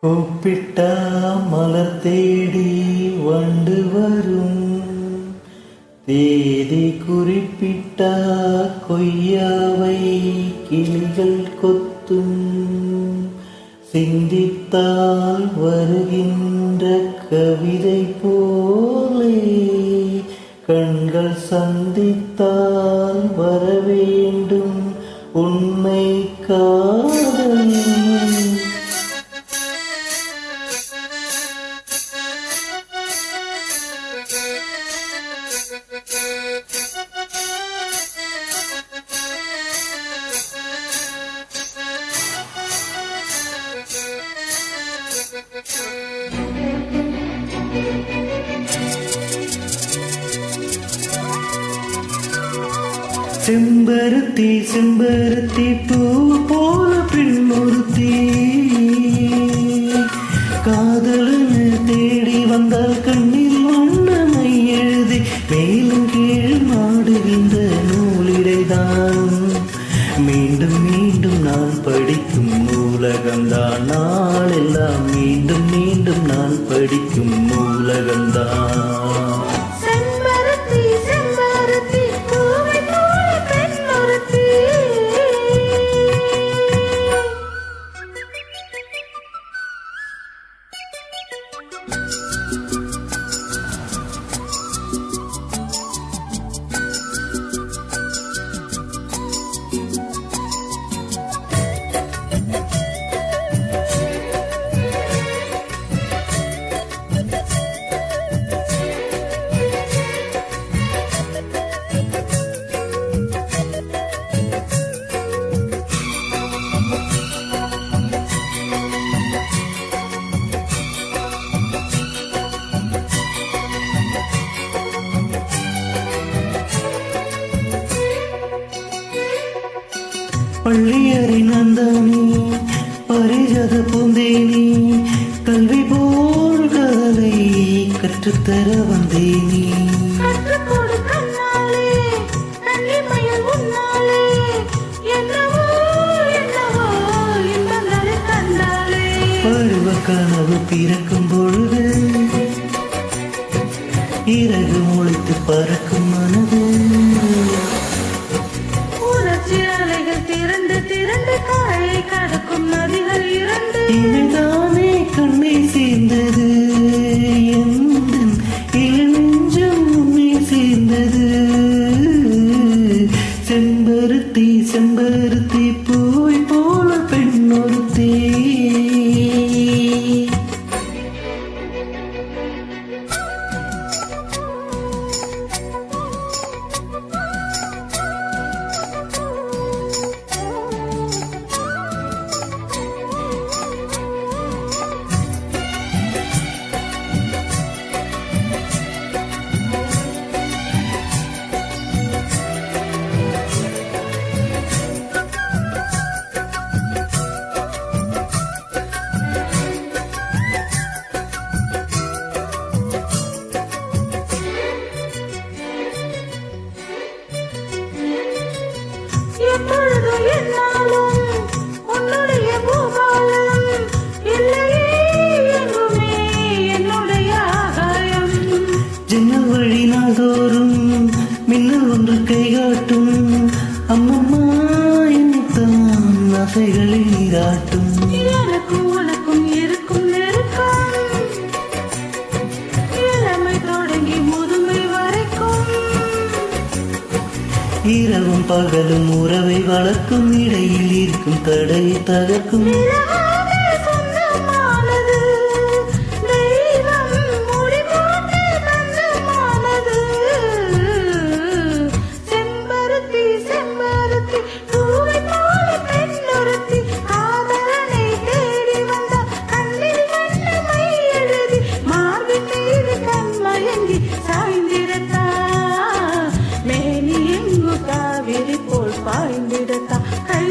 கூப்பிட்டா மலர் தேடி வண்டு வரும், தேதி குறிப்பிட்டா கொய்யாவை கிளிகள் கொத்தும். சிந்தித்தால் வருகின்ற கவிதை போலே கண்கள் சந்தித்தால் வரவேண்டும் உண்மை காதல். செம்பருத்தி செம்பருத்தி பூ போல பெண்ணொருத்தி, காதலனு தேடி வந்தால் கண்ணில் வண்ணமை எழுதி மேலும் கீழ் மாடுகின்ற நூலிடைதான். மீண்டும் மீண்டும் நான் படிக்கும் நூலகம்தான், நாளெல்லாம் மீண்டும் மீண்டும் நான் படிக்கும் நூலகம்தான். பள்ளியறை நந்தானி பரிஜத பூந்தேனி, கல்வி போல் கலை கற்றுத்தர வந்தேனி. பருவ கனவு பிறக்கும் பொழுது இறகு முளைத்து பறக்கும் மனது, கடக்கும் நதிகள் இரண்டு. இதுதானே கண்ணை சேர்ந்தது, எந்தன் இளநெஞ்சம் உன்னை சேர்ந்தது. செம்பருத்தி செம்பருத்தி பூவை போல பெண்ணொருத்தி. எப்பொழுது என்னாலும் உன்னுடைய பூபாலம் இல்லையே எங்குமே என்னுடைய ஆகாயம். ஜன்னல் வழி நாள்தோறும் மின்னல் ஒன்று கைகாட்டும், அம்மம்மா என்னத்தான் ஆசைகளில் நீராட்டும். எனக்கும் உனக்கும் இருக்கும் நெருக்கம் இளமை தொடங்கி முதுமை வரைக்கும். இரவும் பகலும் உறவை வளர்க்கும், இடையில் இருக்கும் தடையை தகர்க்கும். பாய்ந்திடத்தா கை